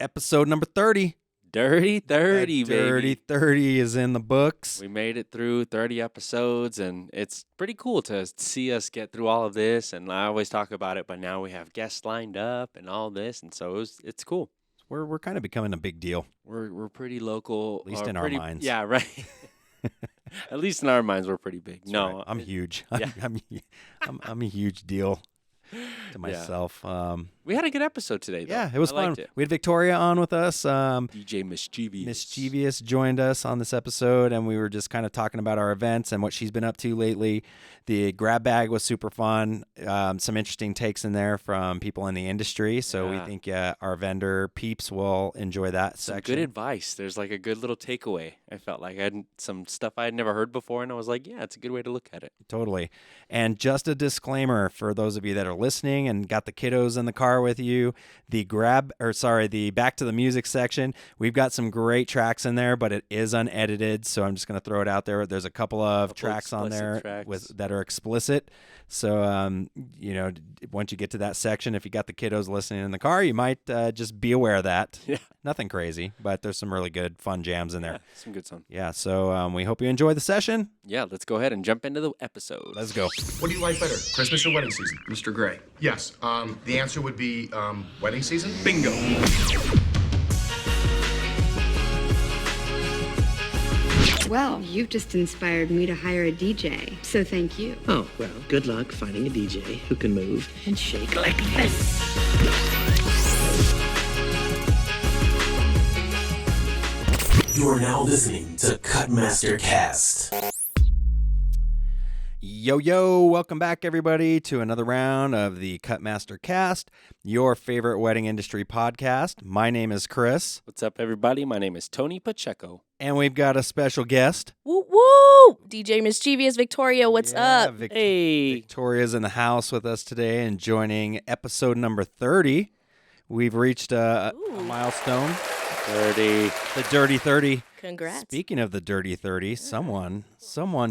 episode number 30. Dirty 30, baby. Dirty 30 is in the books. We made it through 30 episodes, and it's pretty cool to see us get through all of this. And I always talk about it, but now we have guests lined up and all this, and so it's cool. We're kind of becoming a big deal. We're pretty local. At least in our minds. Yeah, right. At least in our minds, we're pretty big. That's no, right. I'm huge. Yeah. I'm a huge deal to myself. We had a good episode today, though. Yeah, it was I fun. liked it. We had Victoria on with us. DJ Mischievous. Mischievous joined us on this episode, and we were just kind of talking about our events and what she's been up to lately. The grab bag was super fun. Some interesting takes in there from people in the industry. So we think our vendor peeps will enjoy that section. Good advice. There's like a good little takeaway. I felt like I had some stuff I had never heard before, and I was like, yeah, it's a good way to look at it. Totally. And just a disclaimer for those of you that are listening and got the kiddos in the car with you, the back to the music section, we've got some great tracks in there, but it is unedited, so I'm just going to throw it out there. There's a couple of tracks on there that are explicit. So, once you get to that section, if you got the kiddos listening in the car, you might just be aware of that. Yeah. Nothing crazy, but there's some really good, fun jams in there. Yeah, some good songs. Yeah, so we hope you enjoy the session. Yeah, let's go ahead and jump into the episode. Let's go. What do you like better, Christmas or wedding season? Mr. Gray. Yes. The answer would be wedding season. Bingo. Well, you've just inspired me to hire a DJ, so thank you. Oh, well, good luck finding a DJ who can move and shake like this. You are now listening to Cutmaster Cast. Yo, welcome back, everybody, to another round of the Cutmaster Cast, your favorite wedding industry podcast. My name is Chris. What's up, everybody? My name is Tony Pacheco. And we've got a special guest. Woo woo! DJ Mischievous, Victoria, what's up? Hey. Victoria's in the house with us today and joining episode number 30. We've reached a milestone. 30. The Dirty 30. Congrats. Speaking of the Dirty 30, someone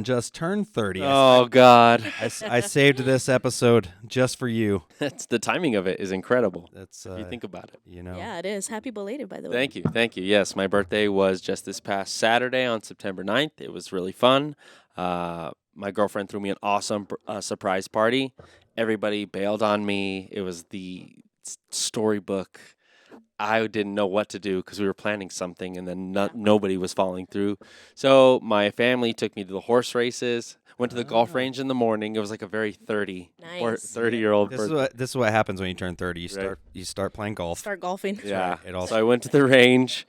just turned 30. Oh, God. I saved this episode just for you. That's the timing of it is incredible. That's if you think about it. Yeah, it is. Happy belated, by the way. Thank you. Yes, my birthday was just this past Saturday on September 9th. It was really fun. My girlfriend threw me an awesome surprise party. Everybody bailed on me. It was the storybook. I didn't know what to do because we were planning something, and then nobody was following through. So my family took me to the horse races, went to the golf range in the morning. It was like a very 30-year-old birthday. This is what happens when you turn 30. You start playing golf. Start golfing. Yeah. Right. So I went to the range.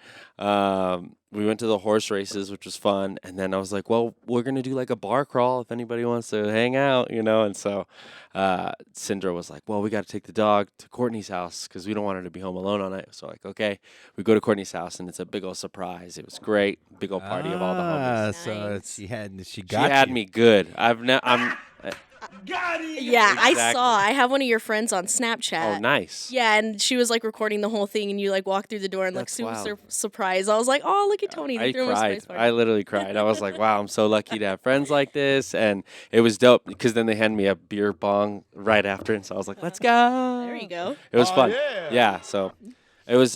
We went to the horse races, which was fun. And then I was like, well, we're going to do like a bar crawl if anybody wants to hang out, And so Sindra was like, well, we got to take the dog to Courtney's house because we don't want her to be home alone all night. So like, okay, we go to Courtney's house, and it's a big old surprise. It was great. Big old party of all the homies. So Nice. she had me good. Yeah, Exactly. I saw. I have one of your friends on Snapchat. Oh, nice. Yeah, and she was like recording the whole thing, and you like walked through the door and That's super wild. surprised. I was like, oh, look at Tony. They I threw him a cried. surprise party. I literally cried. I was like, wow, I'm so lucky to have friends like this. And it was dope because then they handed me a beer bong right after. And so I was like, let's go. There you go. It was fun. Yeah. So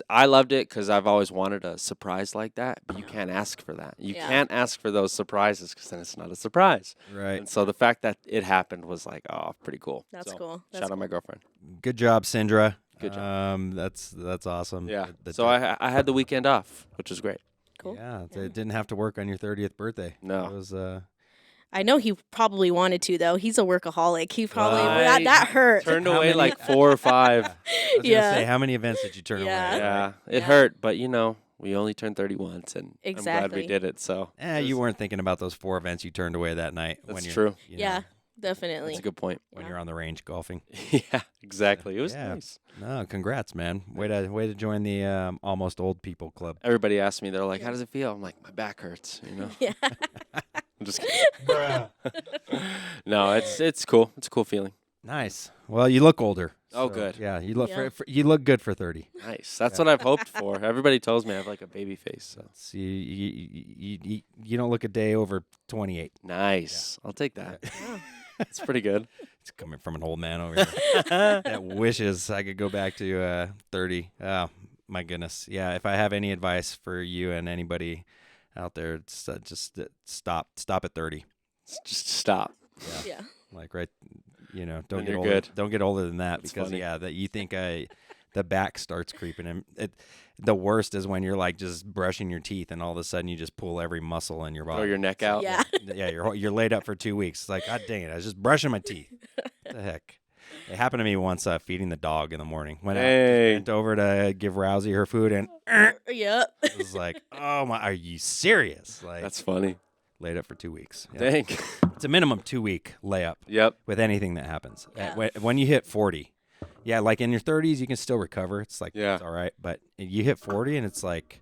I loved it because I've always wanted a surprise like that. But you can't ask for that. You can't ask for those surprises because then it's not a surprise. Right. And so the fact that it happened was like, oh, pretty cool. That's So, cool. Shout out my girlfriend. Good job, Sindra. Good job. That's awesome. Yeah. So I had the weekend off, which was great. Cool. Yeah, it didn't have to work on your 30th birthday. No. It was I know he probably wanted to, though. He's a workaholic. He probably I that hurt. Turned away like 4 or 5. I was gonna say, how many events did you turn away? Yeah, it hurt, but we only turned 30 once, and I'm glad we Exactly. did it. So You weren't thinking about those 4 events you turned away that night. That's when true. Yeah, definitely. That's a good point. When you're on the range golfing. Yeah, exactly. It was Yeah. nice. No, congrats, man. Way to join the almost old people club. Everybody asked me, they're like, "How does it feel?" I'm like, "My back hurts." Yeah. I'm just kidding. No, it's cool. It's a cool feeling. Nice. Well, you look older. Oh, good. Yeah, you look you look good for 30. Nice. That's what I've hoped for. Everybody tells me I have like a baby face. So See, you don't look a day over 28. nice. I'll take that. It's pretty good. It's coming from an old man over here that wishes I could go back to 30. my goodness. Yeah, if I have any advice for you and anybody out there, it's just stop at 30. Just stop. Yeah. Like don't Then get you're older. good. Don't get older than that That's because funny. that you think the back starts creeping in. The worst is when you're like just brushing your teeth and all of a sudden you just pull every muscle in your body. Throw your neck out. Yeah. Yeah, you're laid up for 2 weeks. It's like, God dang it, I was just brushing my teeth. What the heck? It happened to me once feeding the dog in the morning. Went out, Hey. went over to give Rousey her food, and Yep. it was like, oh my, are you serious? Like, That's funny. laid up for 2 weeks. Yeah. Dang. It's a minimum 2 week layup Yep. with anything that happens. Yeah. When you hit 40, yeah, like in your 30s, you can still recover. It's like, Yeah. it's all right. But you hit 40 and it's like,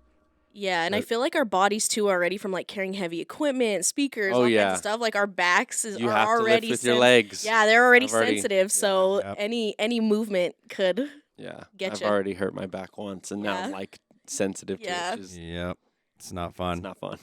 Yeah, and I feel like our bodies too are already from like carrying heavy equipment, speakers, Oh, all kinds yeah. of stuff. Like our backs You are have to already lift with your legs. Yeah, they're already I've already- sensitive. So Yep. any movement could. Yeah. Getcha. I've already hurt my back once, and now I'm Yeah. like sensitive Yeah. to it. Just, yep, it's not fun. it's not fun.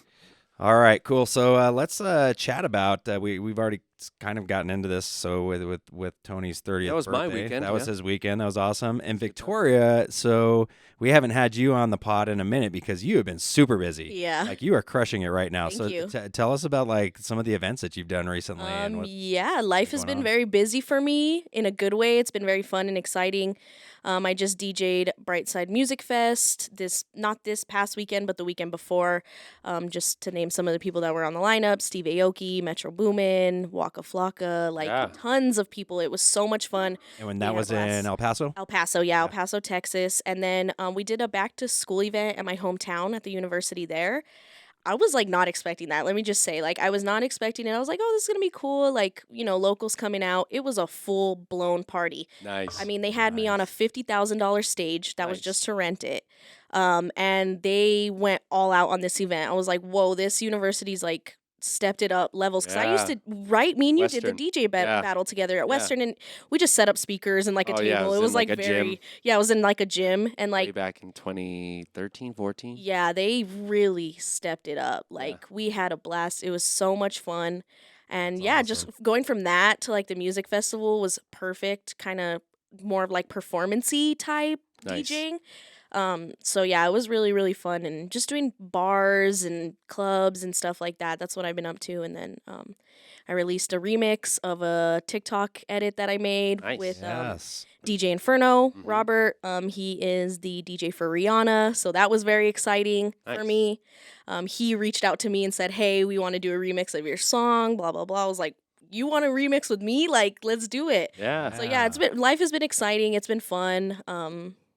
All right, cool. So let's chat about we've already kind of gotten into this. So with Tony's 30th That was my birthday, weekend, that was yeah. his weekend. That was awesome. And Victoria, so we haven't had you on the pod in a minute because you have been super busy. Yeah. Like you are crushing it right now. Thank So you. tell us about like some of the events that you've done recently. And what, Yeah, life has going been on? very busy for me in a good way. It's been very fun and exciting. I just DJ'd Brightside Music Fest not this past weekend, but the weekend before. Just to name some of the people that were on the lineup: Steve Aoki, Metro Boomin, Waka Flocka, like Yeah. tons of people. It was so much fun. and when we that had a was in blast. El Paso. El Paso, El Paso, Texas. And then we did a back to school event at my hometown at the university there. I was like not expecting that. Let me just say, like, I was not expecting it. I was like, oh, this is going to be cool. Like, locals coming out. It was a full blown party. Nice. I mean, they had me on a $50,000 stage that was Nice. just to rent it. And they went all out on this event. I was like, whoa, this university's like stepped it up levels. Because I used Yeah. to, right? Me and you did the Western. DJ Yeah. battle together at Yeah. Western, and we just set up speakers and like a Oh, table. yeah, it was it in, was like, like a very, gym. yeah, it was in like a gym. And Way like, back in 2013, 14. yeah, they really stepped it up. Like we had a blast. It was so much fun. And That's yeah, awesome. just going from that to like the music festival was perfect, kind of more of like performance-y type Nice. DJing. So yeah, it was really, really fun, and just doing bars and clubs and stuff like that. That's what I've been up to. And then I released a remix of a TikTok edit that I made Nice. with Yes. DJ Inferno, Mhm. Robert. He is the DJ for Rihanna, so that was very exciting for Nice. me. He reached out to me and said, "Hey, we want to do a remix of your song." Blah blah blah. I was like, "You want to remix with me? Like, let's do it." Yeah. So yeah, life has been exciting. It's been fun.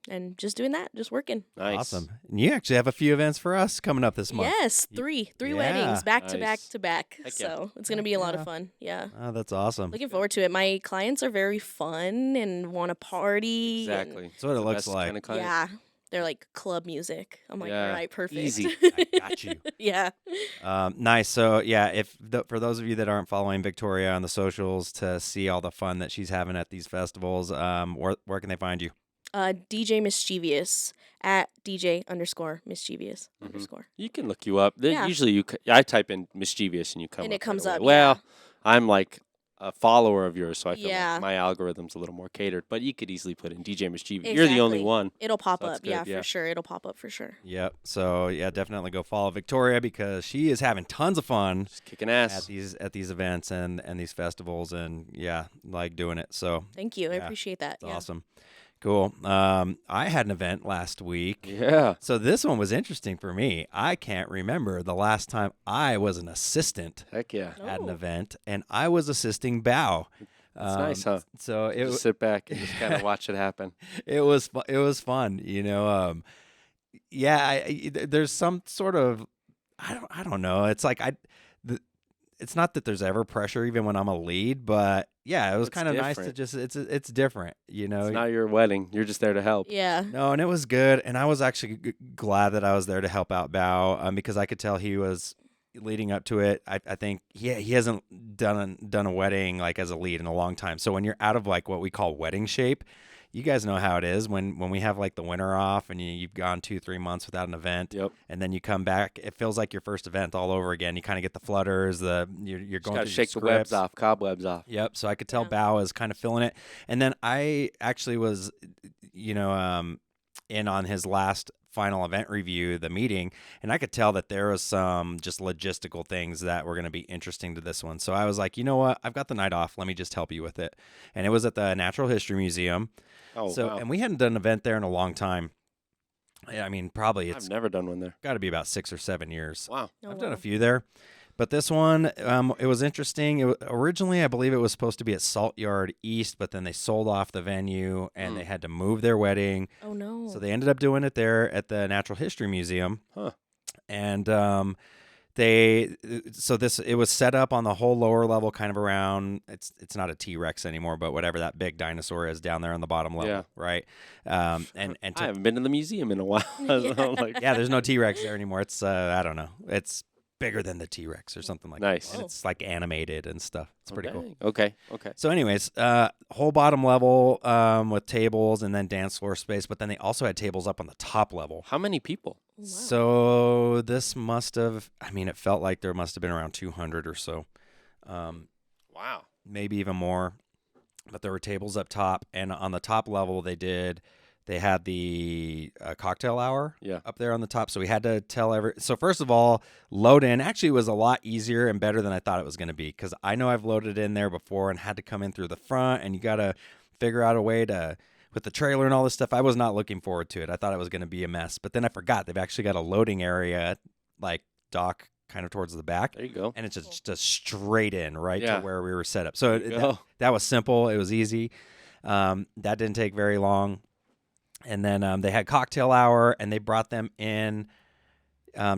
And just doing that, just working. Nice. Awesome. And you actually have a few events for us coming up this month. Yes, three Yeah. weddings back to back Nice. to back. Heck yeah. So it's gonna be a lot of fun. Yeah. Oh, that's awesome. Looking forward to it. My clients are very fun and want to party. and- Exactly. That's what it The looks best like. kinda client. Yeah. They're like club music. I'm like, Yeah. all right, perfect. Easy. I got you. Yeah. Nice. So yeah, for those of you that aren't following Victoria on the socials to see all the fun that she's having at these festivals, where can they find you? DJ Mischievous at DJ_Mischievous _. You can look you up. Yeah. Usually, I type in mischievous and you come And up it comes right away. up, Well, yeah. I'm like a follower of yours, so I feel Yeah. like my algorithm's a little more catered. But you could easily put in DJ Mischievous. You're the only Exactly. one. It'll pop So that's up. good, Yeah, yeah. for sure. It'll pop up for sure. Yep. So yeah, definitely go follow Victoria because she is having tons of fun Just kicking ass. at these events and these festivals, and yeah, like doing it. So Thank you. I Yeah, appreciate that. it's Yeah. awesome. Cool. I had an event last week. Yeah. So this one was interesting for me. I can't remember the last time I was an assistant Heck yeah. at an Oh. event, and I was assisting Bao. It's nice, huh? So it Just sit back and just kind of watch it happen. it was fun, yeah, there's some sort of I don't know. It's like it's not that there's ever pressure even when I'm a lead, but yeah, it was It's kind of nice to different. just it's different, It's not your wedding. You're just there to help. Yeah. No, and it was good, and I was actually glad that I was there to help out Bao, because I could tell he was leading up to it. I think he hasn't done a wedding like as a lead in a long time. So when you're out of like what we call wedding shape, you guys know how it is when we have like the winter off and you've gone 2-3 months without an event. Yep. And then you come back, it feels like your first event all over again. You kind of get the flutters, you're Just going gotta through shake the webs off, cobwebs off. Yep. So I could tell Yeah. Bao is kind of feeling it. And then I actually was, in on his last final event review, the meeting, and I could tell that there was some just logistical things that were going to be interesting to this one. So I was like, you know what? I've got the night off. Let me just help you with it. And it was at the Natural History Museum. Oh, so, wow. And we hadn't done an event there in a long time. I mean, probably it's I've never done one there. got to be about 6 or 7 years. Wow. I've done a few there. But this one, it was interesting. Originally, I believe it was supposed to be at Salt Yard East, but then they sold off the venue and they had to move their wedding. Oh, no. So they ended up doing it there at the Natural History Museum. Huh. And it was set up on the whole lower level, kind of around. It's not a T-Rex anymore, but whatever that big dinosaur is down there on the bottom level, right? And I haven't been to the museum in a while. So I'm like, yeah, there's no T-Rex there anymore. It's I don't know. It's bigger than the T-Rex or something like Nice. that. And it's like animated and stuff. It's pretty cool. Okay. So anyways, whole bottom level with tables and then dance floor space, but then they also had tables up on the top level. How many people? Wow. So this must have, it felt like there must have been around 200 or so. Wow. Maybe even more. But there were tables up top, and on the top level they had the cocktail hour up there on the top. So we had to tell so first of all, load in actually was a lot easier and better than I thought it was going to be, because I know I've loaded in there before and had to come in through the front, and you got to figure out a way to, with the trailer and all this stuff. I was not looking forward to it. I thought it was going to be a mess, but then I forgot they've actually got a loading area, like dock kind of towards the back. There you go. And it's just straight in to where we were set up. So that was simple. It was easy. That didn't take very long. And then they had cocktail hour, and they brought them in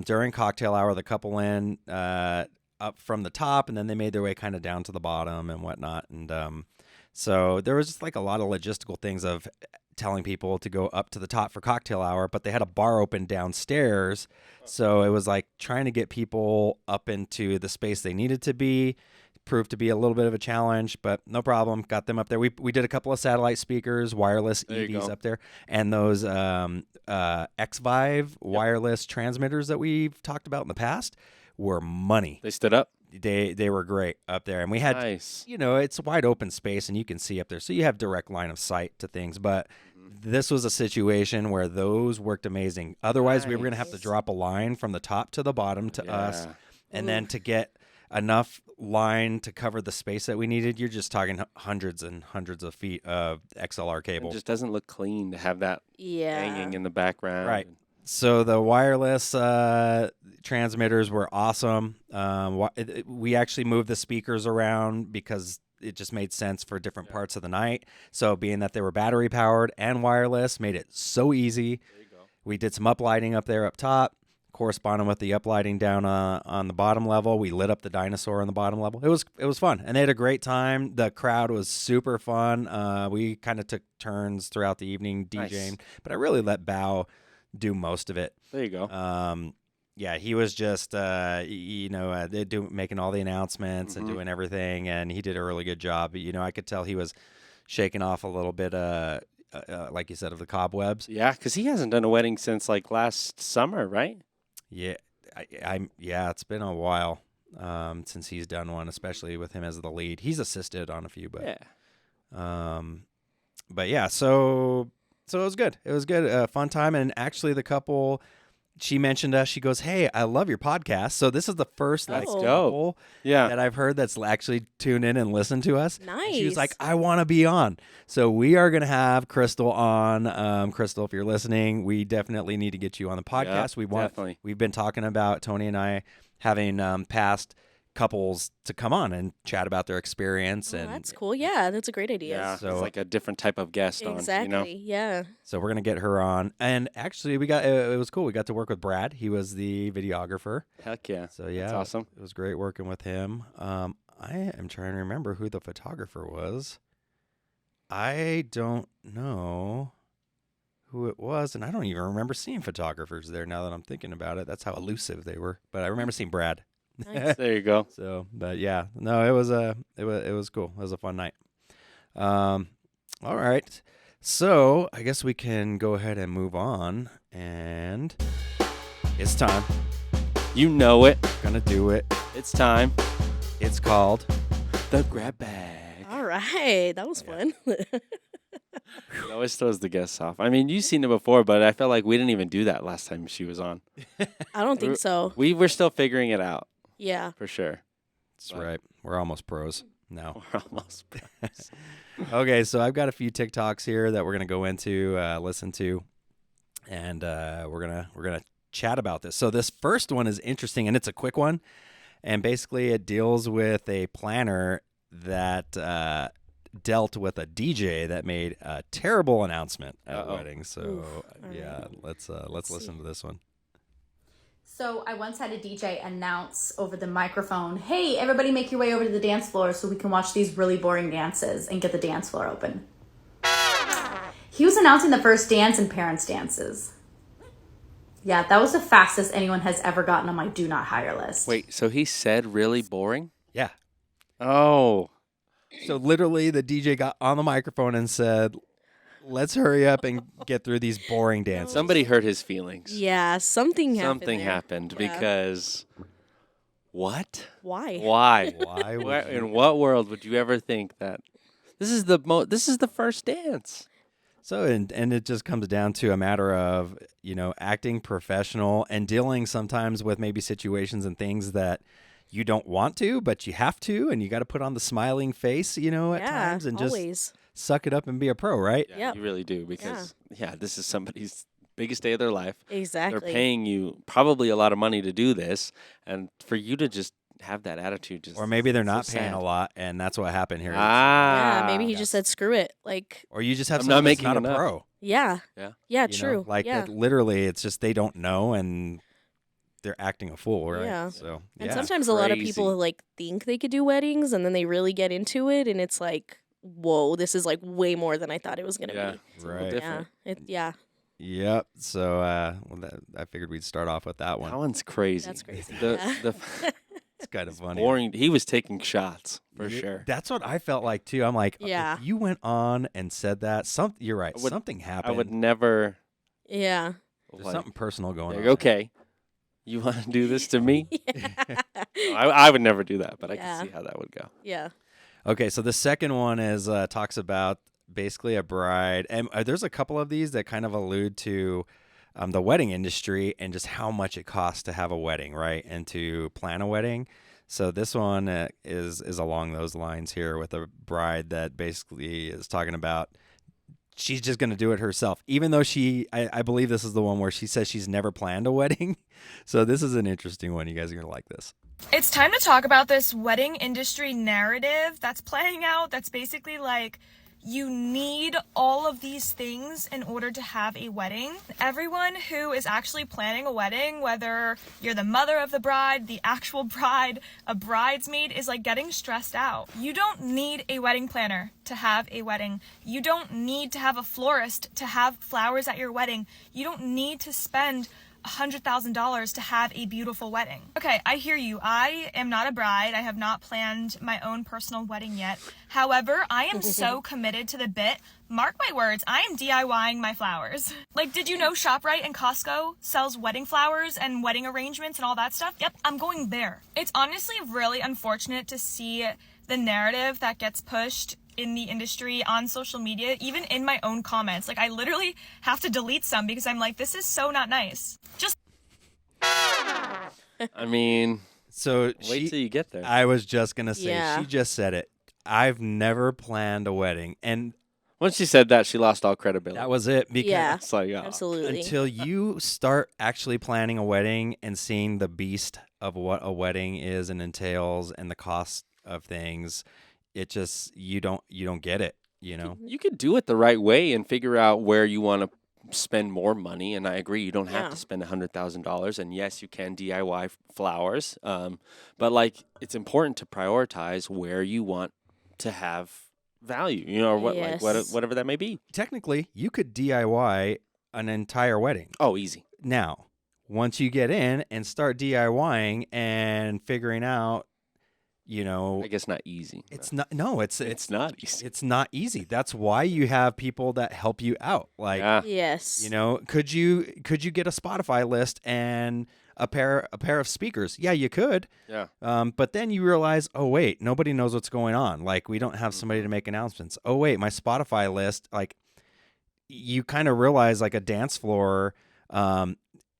during cocktail hour, the couple in up from the top, and then they made their way kind of down to the bottom and whatnot. And so there was just like a lot of logistical things of telling people to go up to the top for cocktail hour, but they had a bar open downstairs. So it was like trying to get people up into the space they needed to be. Proved to be a little bit of a challenge, but no problem. Got them up there. We did a couple of satellite speakers, wireless EVs up there, and those X-Vive wireless transmitters that we've talked about in the past were money. They stood up. They were great up there, and we had it's wide open space, and you can see up there, so you have direct line of sight to things. But this was a situation where those worked amazing. Otherwise, we were going to have to drop a line from the top to the bottom to us, and then to get enough line to cover the space that we needed, you're just talking hundreds and hundreds of feet of XLR cable. It just doesn't look clean to have that hanging in the background. Right. So the wireless transmitters were awesome. We actually moved the speakers around because it just made sense for different parts of the night. So being that they were battery powered and wireless made it so easy. There you go. We did some uplighting up there up top, corresponding with the uplighting down on the bottom level. We lit up the dinosaur on the bottom level. It was fun, and they had a great time. The crowd was super fun. We kind of took turns throughout the evening DJing, but I really let Bao do most of it. There you go. Yeah, he was just making all the announcements and doing everything, and he did a really good job. I could tell he was shaking off a little bit like you said, of the cobwebs. Yeah, because he hasn't done a wedding since like last summer, right? Yeah, it's been a while since he's done one, especially with him as the lead. He's assisted on a few, but so it was good. It was good, fun time, and actually the couple. She mentioned us. She goes, "Hey, I love your podcast." So this is the first couple that I've heard that's actually tuned in and listened to us. Nice. And she was like, "I want to be on." So we are going to have Crystal on. Crystal, if you're listening, we definitely need to get you on the podcast. Definitely. We've been talking about, Tony and I, having past couples to come on and chat about their experience. Oh, and that's cool. Yeah, that's a great idea. Yeah, so it's like a different type of guest exactly, on. Yeah. So we're gonna get her on, and actually it was cool. We got to work with Brad. He was the videographer. Heck yeah! So yeah, that's awesome. It was great working with him. I am trying to remember who the photographer was. I don't know who it was, and I don't even remember seeing photographers there. Now that I'm thinking about it, that's how elusive they were. But I remember seeing Brad. Nice. There you go. So, but yeah, no, it was cool. It was a fun night. All right. So I guess we can go ahead and move on, and it's time. You know it. Gonna do it. It's time. It's called the grab bag. All right, that was fun. It always throws the guests off. I mean, you've seen it before, but I felt like we didn't even do that last time she was on. I don't think so. We were still figuring it out, Yeah. for sure. That's right. We're almost pros now. We're almost pros. Okay, so I've got a few TikToks here that we're gonna go into, listen to, and we're gonna chat about this. So this first one is interesting, and it's a quick one, and basically it deals with a planner that dealt with a DJ that made a terrible announcement at a wedding. So yeah, let's listen to this one. So I once had a DJ announce over the microphone, "Hey, everybody make your way over to the dance floor so we can watch these really boring dances and get the dance floor open." He was announcing the first dance and parents' dances. Yeah, that was the fastest anyone has ever gotten on my do not hire list. Wait, so he said really boring? Yeah. Oh. So literally, the DJ got on the microphone and said, "Let's hurry up and get through these boring dances." Somebody hurt his feelings. Yeah, something happened. Something there. happened Yeah. because what? Why? Why? Why? Would you? In what world would you ever think that this is the first dance? So, and it just comes down to a matter of, acting professional and dealing sometimes with maybe situations and things that you don't want to, but you have to, and you got to put on the smiling face, at times, and always. just suck it up and be a pro, right? Yeah, Yep. you really do because this is somebody's biggest day of their life. Exactly. They're paying you probably a lot of money to do this, and for you to just have that attitude, just Or maybe they're so not paying sad. a lot, and that's what happened here. Yeah, maybe he yes. just said screw it. Like, Or you just have I'm not someone that's making not a enough. pro. yeah. Yeah. Yeah, you know? true. Like yeah. that, literally, it's just they don't know, and they're acting a fool, right? Yeah. So And yeah. sometimes a lot of Crazy. people like think they could do weddings and then they really get into it and it's like, whoa, this is like way more than I thought it was gonna Yeah, be. it's a little Right. different. Yeah. Yep. So I figured we'd start off with that one. That one's crazy. That's crazy. The It's kind of funny. boring. He was taking shots for Yeah, sure. That's what I felt like too. I'm like, Yeah. if you went on and said that, you're right. I would- Something I happened. would never. Yeah. There's like, something personal going like, on. okay, you want to do this to me? I would never do that, but I Yeah. can see how that would go. Yeah. Okay, so the second one is talks about basically a bride, and there's a couple of these that kind of allude to the wedding industry and just how much it costs to have a wedding, right, and to plan a wedding. So this one is along those lines here with a bride that basically is talking about she's just going to do it herself, even though I believe this is the one where she says she's never planned a wedding. So this is an interesting one. You guys are going to like this. It's time to talk about this wedding industry narrative that's playing out. That's basically like, you need all of these things in order to have a wedding. Everyone who is actually planning a wedding, whether you're the mother of the bride, the actual bride, a bridesmaid, is like getting stressed out. You don't need a wedding planner to have a wedding. You don't need to have a florist to have flowers at your wedding. You don't need to spend $100,000 to have a beautiful wedding. Okay, I hear you. I am not a bride. I have not planned my own personal wedding yet. However, I am so committed to the bit. Mark my words, I am DIYing my flowers. Like, did you know ShopRite and Costco sells wedding flowers and wedding arrangements and all that stuff? Yep, I'm going there. It's honestly really unfortunate to see the narrative that gets pushed in the industry on social media, even in my own comments. Like, I literally have to delete some because I'm like, this is so not nice. Just I mean, So wait till you get there. I was just going to say, Yeah. she just said it. I've never planned a wedding. And Once she said that, she lost all credibility. that was it. Because Yeah. It's like, Absolutely. until you start actually planning a wedding and seeing the beast of what a wedding is and entails and the cost of things, it just you don't get it, you know. you could do it the right way and figure out where you want to spend more money. And I agree, you don't have Yeah. to spend $100,000. And yes, you can DIY flowers, but like it's important to prioritize where you want to have value, or what, Yes. whatever that may be. Technically, you could DIY an entire wedding. Oh, easy. Now, once you get in and start DIYing and figuring out, I guess not easy. it's not it's not easy. it's not easy. That's why you have people that help you out. Like, Yeah. Yes. could you get a Spotify list and a pair of speakers? Yeah, you could. Yeah. But then you realize, oh wait, nobody knows what's going on. Like, we don't have somebody to make announcements. Oh wait, my Spotify list, like, you kind of realize like a dance floor,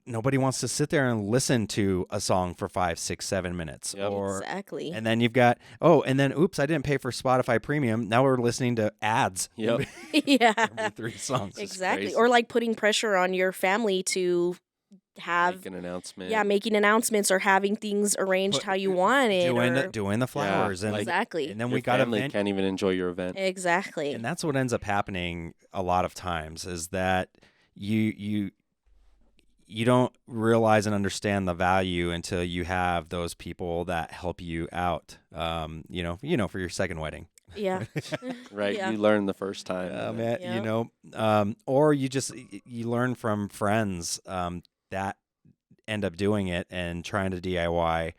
nobody wants to sit there and listen to a song for 5, 6, 7 minutes. Yep. Exactly. And then you've got, and then, oops, I didn't pay for Spotify Premium. Now we're listening to ads. Yep. Yeah. Every 3 songs. Exactly. Or like putting pressure on your family to have Make an announcement. Yeah, making announcements or having things arranged how you want it. Doing the flowers. Yeah, and exactly. And then your we got family can't even enjoy your event. Exactly. And that's what ends up happening a lot of times is that you don't realize and understand the value until you have those people that help you out. For your second wedding. Yeah. Right. Yeah. You learn the first time. Man, Yep. or you learn from friends that end up doing it and trying to DIY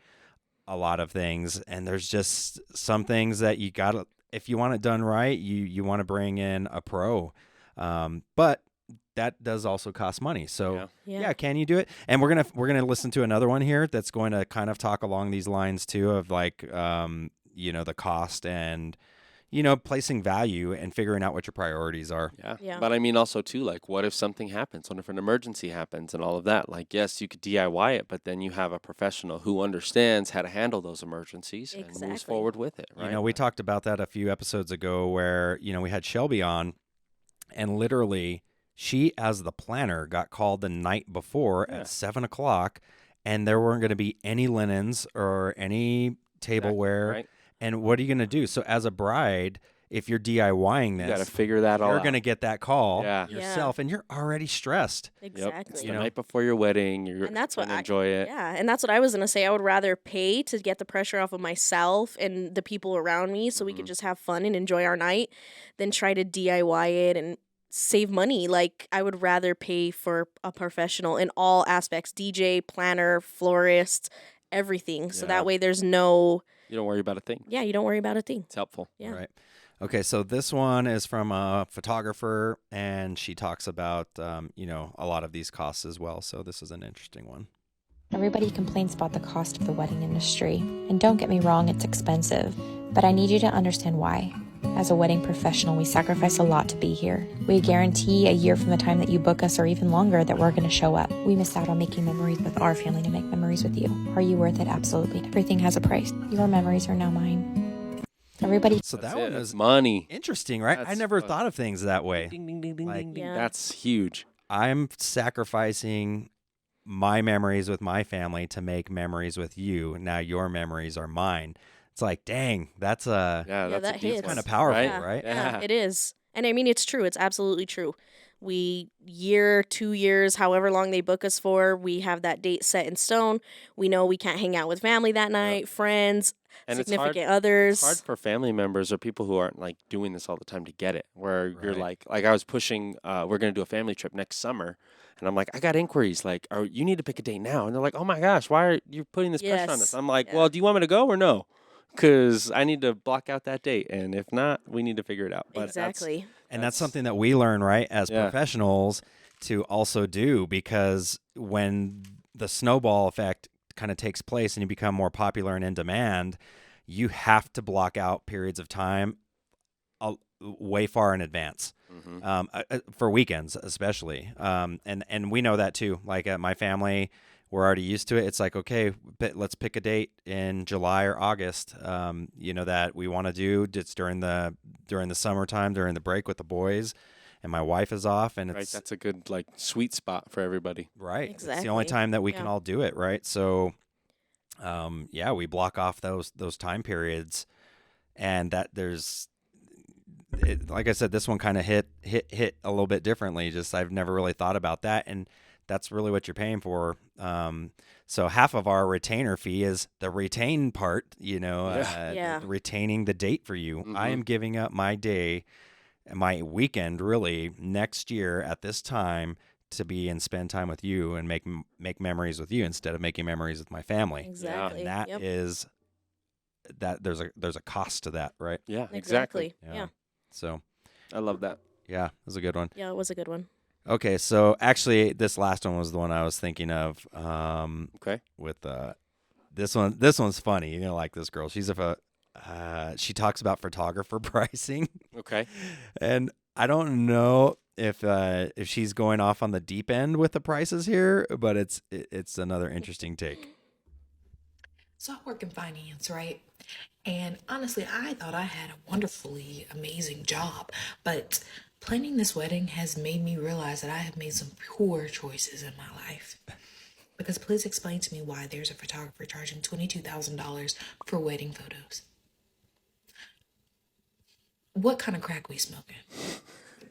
a lot of things. And there's just some things that you gotta, if you want it done right, you want to bring in a pro. But that does also cost money. So yeah, can you do it? And we're gonna listen to another one here that's going to kind of talk along these lines too of like the cost and placing value and figuring out what your priorities are. Yeah. But I mean also too, like what if something happens? What if an emergency happens and all of that? Like yes, you could DIY it, but then you have a professional who understands how to handle those emergencies and moves forward with it. Right. We talked about that a few episodes ago where, we had Shelby on and literally she, as the planner, got called the night before at 7:00, and there weren't going to be any linens or any tableware. Right. And what are you going to do? So, as a bride, if you're DIYing this, You got to figure that all out. you're going to get that call Yeah. yourself, and you're already stressed. Exactly. It's the night before your wedding. You're And that's what going to enjoy it. Yeah, and that's what I was gonna say. I would rather pay to get the pressure off of myself and the people around me, so we could just have fun and enjoy our night, than try to DIY it and save money. Like I would rather pay for a professional in all aspects: DJ, planner, florist, everything. So that way, there's no. You don't worry about a thing. Yeah, you don't worry about a thing. It's helpful. Yeah. Right. Okay, so this one is from a photographer, and she talks about a lot of these costs as well. So this is an interesting one. Everybody complains about the cost of the wedding industry. And don't get me wrong, it's expensive. But I need you to understand why. As a wedding professional, we sacrifice a lot to be here. We guarantee a year from the time that you book us or even longer that we're going to show up. We miss out on making memories with our family to make memories with you. Are you worth it? Absolutely. Everything has a price. Your memories are now mine. Everybody. So That's that one it. is money. Interesting, right? I That's never fun. thought of things that way. Ding, ding, ding, ding, Like- ding, ding. Yeah. That's huge. I'm sacrificing my memories with my family to make memories with you. Now your memories are mine. It's like, dang, that's Yeah, that that's a deep hits. one. kind of powerful, Right? right? Yeah, it is. And I mean, it's true. It's absolutely true. We, 2 years, however long they book us for, we have that date set in stone. We know we can't hang out with family that night, friends, And it's significant hard- others. It's hard for family members or people who aren't like doing this all the time to get it. Where you're Right. like I was pushing. We're gonna do a family trip next summer, and I'm like, I got inquiries. Like, you need to pick a date now, and they're like, oh my gosh, why are you putting this pressure on us? Yes. I'm like, Yeah. well, do you want me to go or no? Because I need to block out that date, and if not, we need to figure it out. But Exactly. And that's something that we learn, right, as Yeah. professionals to also do, because when the snowball effect kind of takes place and you become more popular and in demand, you have to block out periods of time way far in advance. For weekends especially. And we know that too. Like at my family, we're already used to it. It's like, okay, but let's pick a date in July or August, that we want to do. It's during the summertime, during the break with the boys, and my wife is off, and right, it's that's a good like sweet spot for everybody. right. It's the only Exactly. time that we can Yeah. all do it, right? So, we block off those time periods, and that like I said, this one kind of hit a little bit differently. Just I've never really thought about that, and that's really what you're paying for. So half of our retainer fee is the retain part, Yeah. retaining the date for you. I am giving up my day, my weekend, really, next year at this time to be and spend time with you and make memories with you instead of making memories with my family. Exactly. And that Yep. is that there's a cost to that, right? Yeah, Exactly. Yeah. So I love that. yeah, it was a good one. Yeah, it was a good one. Okay, so actually, this last one was the one I was thinking of. Okay. With this one's funny. Like this girl, she talks about photographer pricing, Okay. and I don't know if she's going off on the deep end with the prices here, but it's another interesting take. So I work in finance, right? And honestly, I thought I had a wonderfully amazing job, but planning this wedding has made me realize that I have made some poor choices in my life. Because please explain to me why there's a photographer charging $22,000 for wedding photos. What kind of crack we smoking?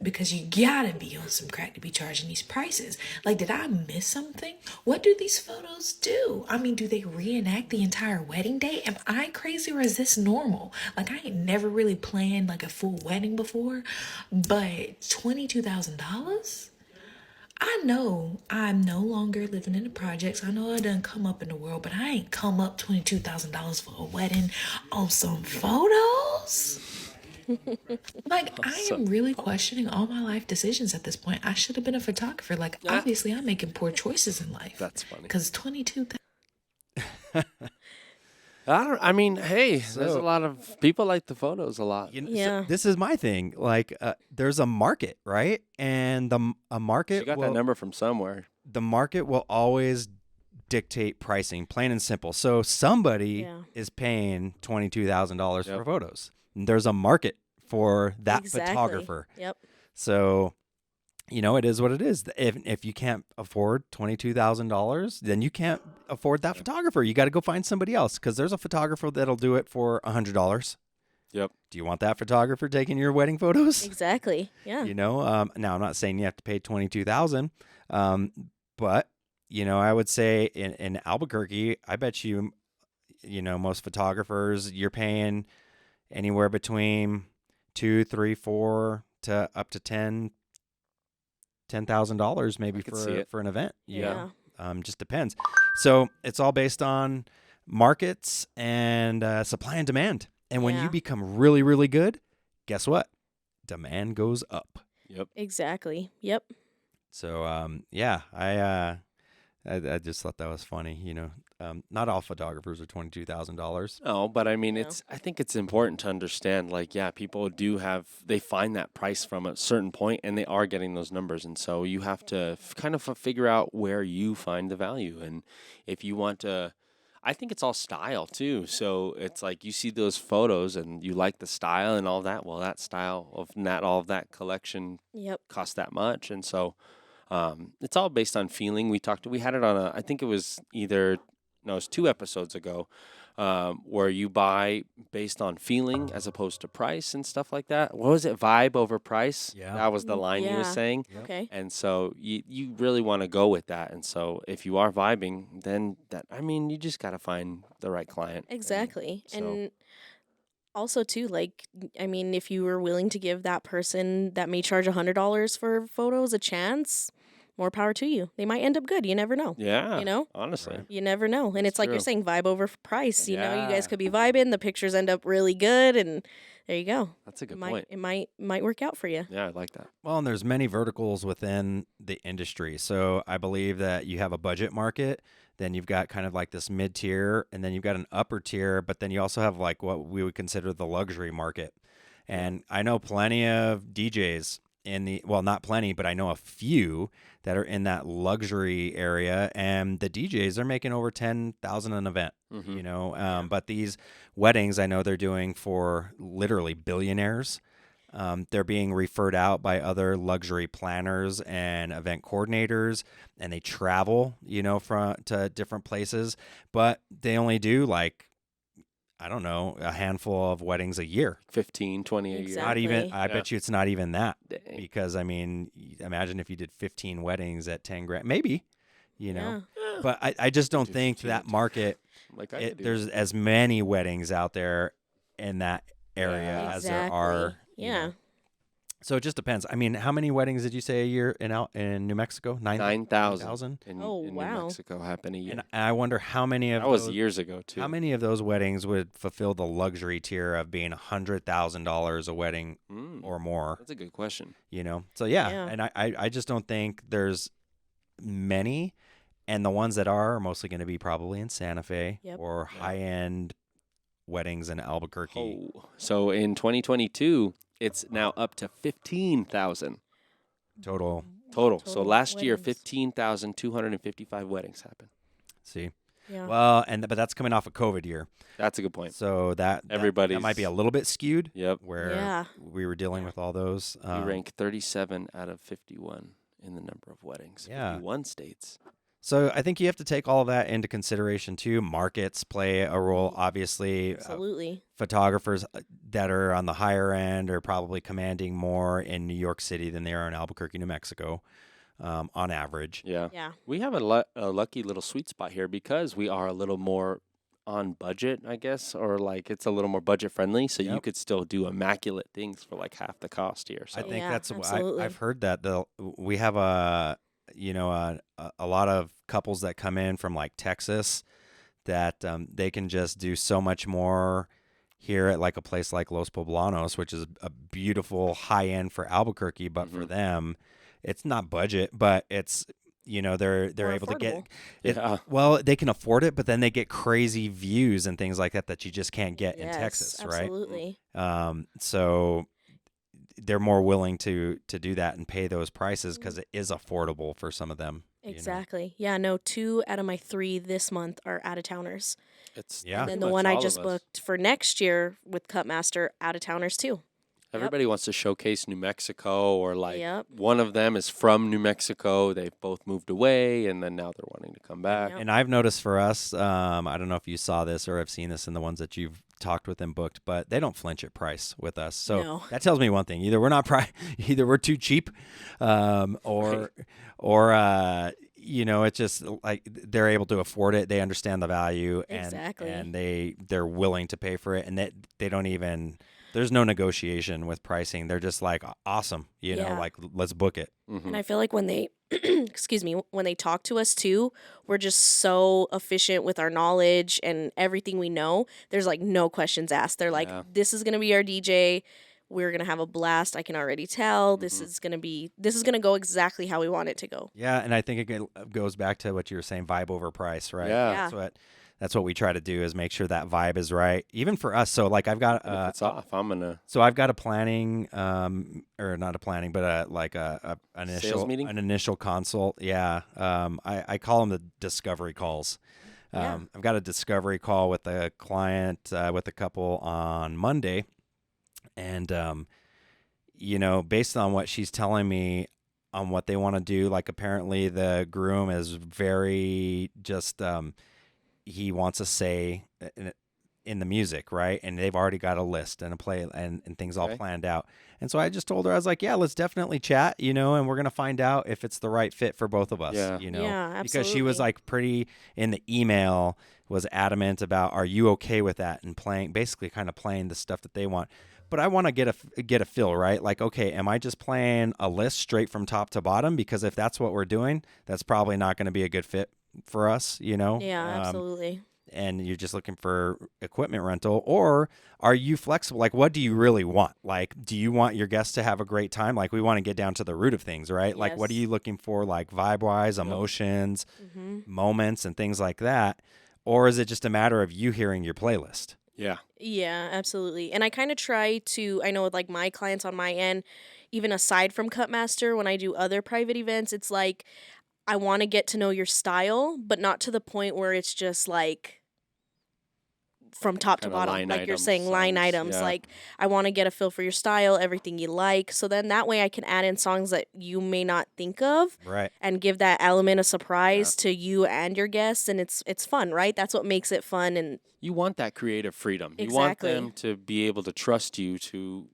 Because you gotta be on some crack to be charging these prices. Like, did I miss something? What do these photos do? I mean, do they reenact the entire wedding day? Am I crazy or is this normal? Like, I ain't never really planned like a full wedding before, but $22,000? I know I'm no longer living in the projects. I know I done come up in the world, but I ain't come up $22,000 for a wedding on some photos. Like, I am really questioning all my life decisions at this point. I should have been a photographer. Like, obviously, I'm making poor choices in life. That's funny. Because 22,000. I mean, hey, there's a lot of people like the photos a lot. So this is my thing. Like, there's a market, right? And a market. She got that number from somewhere. The market will always dictate pricing, plain and simple. So somebody is paying $22,000 for photos. There's a market for that photographer. Yep. So, it is what it is. If you can't afford $22,000, then you can't afford that photographer. You got to go find somebody else because there's a photographer that'll do it for $100. Yep. Do you want that photographer taking your wedding photos? Exactly. Yeah. Now I'm not saying you have to pay $22,000, but I would say in Albuquerque, I bet you, most photographers you're paying anywhere between $2,000, $3,000, $4,000 to up to $10,000 maybe for an event. Yeah. Just depends. So it's all based on markets and supply and demand. And when you become really, really good, guess what? Demand goes up. Yep. Exactly. Yep. So I just thought that was funny. Not all photographers are $22,000. No, but I mean, I think it's important to understand, like, people they find that price from a certain point and they are getting those numbers. And so you have to kind of figure out where you find the value. And if you want to, I think it's all style too. So it's like you see those photos and you like the style and all that. Well, that style of all of that collection costs that much. And so it's all based on feeling. We had it on I think it was it was 2 episodes ago, where you buy based on feeling as opposed to price and stuff like that. What was it? Vibe over price? Yeah. That was the line you were saying. Yep. Okay. And so you really want to go with that. And so if you are vibing, then you just got to find the right client. Exactly. And also too, if you were willing to give that person that may charge $100 for photos a chance, more power to you. They might end up good. You never know. Yeah. Honestly. You never know. And it's like true. you're saying, vibe over price. You guys could be vibing. The pictures end up really good. And there you go. That's a good point. It might work out for you. Yeah, I like that. Well, and there's many verticals within the industry. So I believe that you have a budget market. Then you've got kind of like this mid-tier. And then you've got an upper tier. But then you also have like what we would consider the luxury market. And I know plenty of DJs not plenty, but I know a few that are in that luxury area, and the DJs are making over $10,000 an event. Mm-hmm. But these weddings, I know they're doing for literally billionaires. They're being referred out by other luxury planners and event coordinators, and they travel, to different places, but they only do a handful of weddings a year. 15, 20 a year. Not even, I bet you it's not even that. Dang. Because, imagine if you did 15 weddings at $10,000, maybe, But I just don't think that market, there's as many weddings out there in that area as there are. Yeah. So it just depends. How many weddings did you say a year in New Mexico? 9,000. In wow. New Mexico happen a year. And I wonder how many of that was years ago too. How many of those weddings would fulfill the luxury tier of being $100,000 a wedding or more? That's a good question. So and I just don't think there's many, and the ones that are mostly going to be probably in Santa Fe or high-end weddings in Albuquerque. So in 2022. It's now up to 15,000. Total. So last year, weddings. 15,255 weddings happened. See. Yeah. Well, but that's coming off a COVID year. That's a good point. So that Everybody's might be a little bit skewed. Yep. Where Yeah. we were dealing with all those. We rank 37 out of 51 in the number of weddings. Yeah. 51 states. So I think you have to take all of that into consideration too. Markets play a role, obviously. Absolutely. Photographers that are on the higher end are probably commanding more in New York City than they are in Albuquerque, New Mexico, on average. Yeah. Yeah. We have a lucky little sweet spot here because we are a little more on budget, I guess, or like it's a little more budget friendly. So you could still do immaculate things for like half the cost here. So I think Yeah, that's what absolutely. I've heard that we have a lot of couples that come in from like Texas that they can just do so much more here at like a place like Los Poblanos, which is a beautiful high end for Albuquerque, but for them, it's not budget, but it's they're More able to get affordable. it. Yeah. Well, they can afford it, but then they get crazy views and things like that you just can't get in Yes, Texas, right? Absolutely. So they're more willing to do that and pay those prices because it is affordable for some of them. Exactly. Yeah, no, 2 out of my 3 this month are out-of-towners. It's Yeah. And then pretty the much one I all of just us. booked for next year with Cutmaster, out-of-towners too. Everybody wants to showcase New Mexico, or like Yep. one of them is from New Mexico. They've both moved away, and then now they're wanting to come back. Yep. And I've noticed for us, I don't know if you saw this or have seen this in the ones that you've talked with and booked, but they don't flinch at price with us. So No. that tells me one thing: either we're not either we're too cheap, or it's just like they're able to afford it. They understand the value, Exactly. and they're willing to pay for it, and they don't even. There's no negotiation with pricing. They're just like, awesome, Yeah. like let's book it. Mhm. And I feel like when they, excuse me, when they talk to us too, we're just so efficient with our knowledge and everything we know. There's like no questions asked. They're like, Yeah. this is going to be our DJ. We're going to have a blast. I can already tell. This is going to go exactly how we want it to go. Yeah, and I think it goes back to what you were saying, vibe over price, right? Yeah. Yeah. That's what we try to do is make sure that vibe is right, even for us. So like I've got And if it's off, I'm gonna. so I've got a planning, or not a planning, but an Sales meeting? an initial consult. Yeah, I call them the discovery calls. Yeah. I've got a discovery call with a client, with a couple on Monday, and based on what she's telling me on what they want to do, like apparently the groom is very just he wants a say in the music, right? And they've already got a list and a play and things all Okay. planned out. And so I just told her, I was like, yeah, let's definitely chat, and we're going to find out if it's the right fit for both of us, Yeah. Yeah, because she was absolutely. like pretty in the email was adamant about, are you okay with that? And basically kind of playing the stuff that they want. But I want to get a feel, right? Like, okay, am I just playing a list straight from top to bottom? Because if that's what we're doing, that's probably not going to be a good fit for us, Yeah, absolutely. and you're just looking for equipment rental, or are you flexible? Like, what do you really want? Like, do you want your guests to have a great time? Like, we want to get down to the root of things, right? Like, what are Yes. you looking for? Like vibe wise, emotions, hmm moments, and things like that. Or is it just a matter of you hearing your playlist? Yeah. Yeah, absolutely. And I kind of try to, I know with like my clients on my end, even aside from Cutmaster, when I do other private events, it's like I want to get to know your style, but not to the point where it's just like from top to Kinda bottom. line Like you're item saying, line songs, items. yeah. Like I want to get a feel for your style, everything you like. So then that way I can add in songs that you may not think of Right. and give that element of surprise to you and your guests. And it's fun, right? That's what makes it fun. And You want that creative freedom. You want Exactly. them to be able to trust you to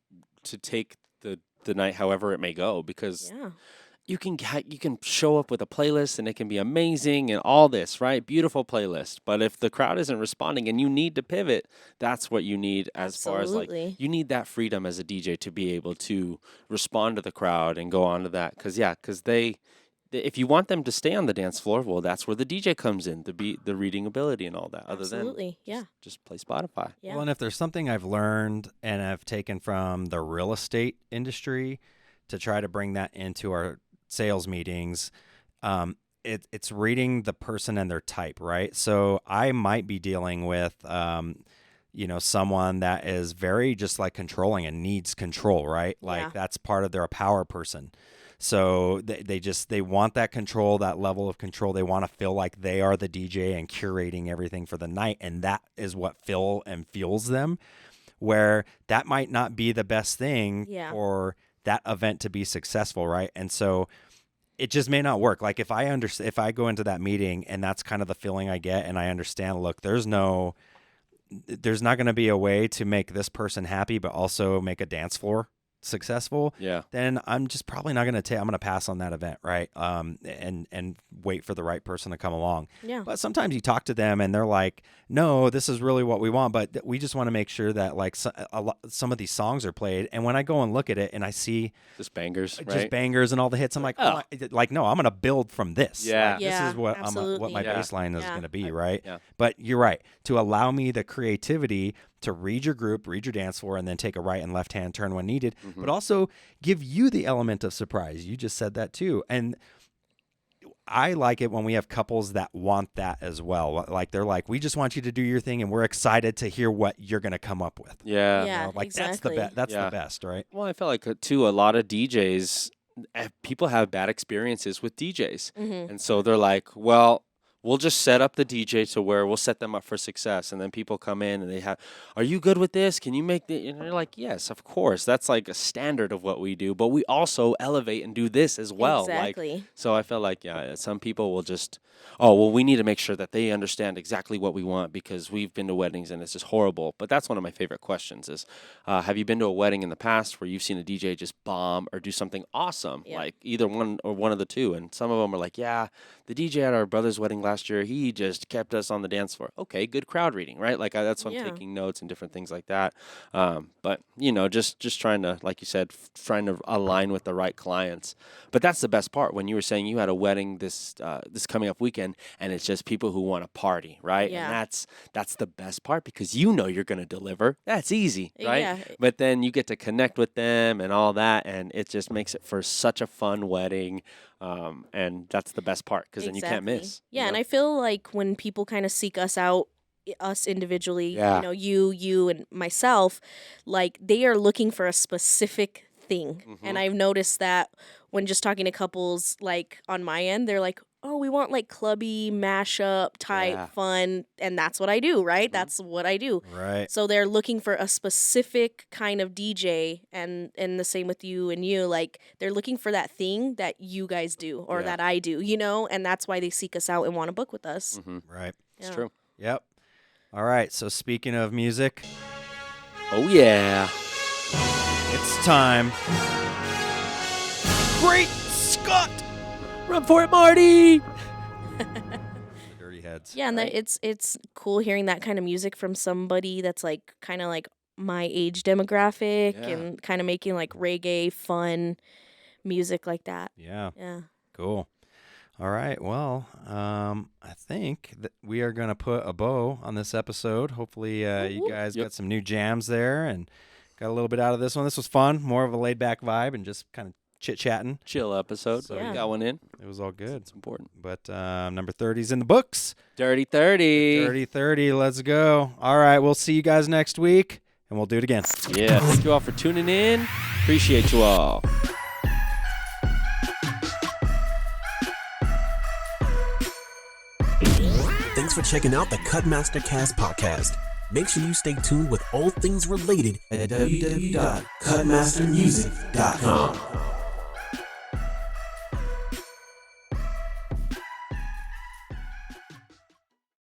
take the night however it may go, because yeah. you can show up with a playlist and it can be amazing and all this, right? Beautiful playlist. But if the crowd isn't responding and you need to pivot, that's what you need as far as like Absolutely. you need that freedom as a DJ to be able to respond to the crowd and go on to that. Because if you want them to stay on the dance floor, well, that's where the DJ comes in, the reading ability and all that. Other than Absolutely. Yeah. just play Spotify. Yeah. Well, and if there's something I've learned and I've taken from the real estate industry to try to bring that into our sales meetings, it's reading the person and their type, right? So I might be dealing with, someone that is very just like controlling and needs control, right? Like Yeah. that's part of their power person. So they want that control, that level of control. They want to feel like they are the DJ and curating everything for the night. And that is what fuels them, where that might not be the best thing for that event to be successful. Right. And so it just may not work. Like if I go into that meeting and that's kind of the feeling I get, and I understand, look, there's not going to be a way to make this person happy, but also make a dance floor successful, then I'm just probably not going to I'm going to pass on that event, right? And wait for the right person to come along. Yeah. But sometimes you talk to them and they're like, no, this is really what we want, but we just want to make sure that like some of these songs are played. And when I go and look at it and I see just bangers, and all the hits, I'm like, no, I'm going to build from this. Yeah. Like, this is what what my baseline is going to be, right? Yeah. But you're right, to allow me the creativity to read your group, read your dance floor, and then take a right and left hand turn when needed, but also give you the element of surprise. You just said that too. And I like it when we have couples that want that as well. Like they're like, we just want you to do your thing and we're excited to hear what you're going to come up with. Yeah. Yeah, You know, like exactly. that's the best, right? Well, I felt like too, a lot of DJs, people have bad experiences with DJs. And so they're like, well, we'll just set up the DJ to where we'll set them up for success. And then people come in and are you good with this? Can you make the, and they're like, yes, of course. That's like a standard of what we do, but we also elevate and do this as well. Exactly. Like, so I felt like, some people will just, we need to make sure that they understand exactly what we want because we've been to weddings and it's just horrible. But that's one of my favorite questions is, have you been to a wedding in the past where you've seen a DJ just bomb or do something awesome? Yeah. Like either one or one of the two. And some of them are like, the DJ at our brother's wedding last year, he just kept us on the dance floor. Okay, good crowd reading, right? Like that's when I'm taking notes and different things like that. But just trying to, like you said, trying to align with the right clients. But that's the best part. When you were saying you had a wedding this coming up weekend, and it's just people who want to party, right? Yeah. And that's the best part because you're going to deliver. That's easy, right? Yeah. But then you get to connect with them and all that, and it just makes it for such a fun wedding. And that's the best part because then you can't miss. Yeah, and I feel like when people kind of seek us out, us individually, you and myself, like they are looking for a specific thing. And I've noticed that when just talking to couples, like on my end, they're like, oh, we want like clubby, mashup type fun. And that's what I do, right? That's what I do. Right. So they're looking for a specific kind of DJ and the same with you and you. Like they're looking for that thing that you guys do or that I do, and that's why they seek us out and want to book with us. Right. It's true. Yep. All right. So speaking of music. Oh, yeah. It's time. Great Scott! Run for it, Marty! The Dirty Heads. Yeah, and it's cool hearing that kind of music from somebody that's like kind of like my age demographic and kind of making like reggae fun music like that. Yeah. Yeah. Cool. All right. Well, I think that we are going to put a bow on this episode. Hopefully you guys got some new jams there and got a little bit out of this one. This was fun. More of a laid-back vibe and just kind of chit-chatting. Chill episode. So we got one in. It was all good. It's important. But number 30's in the books. Dirty 30. Dirty 30. Let's go. All right. We'll see you guys next week, and we'll do it again. Yeah. Thank you all for tuning in. Appreciate you all. Thanks for checking out the Cutmaster Cast podcast. Make sure you stay tuned with all things related at www.cutmastermusic.com.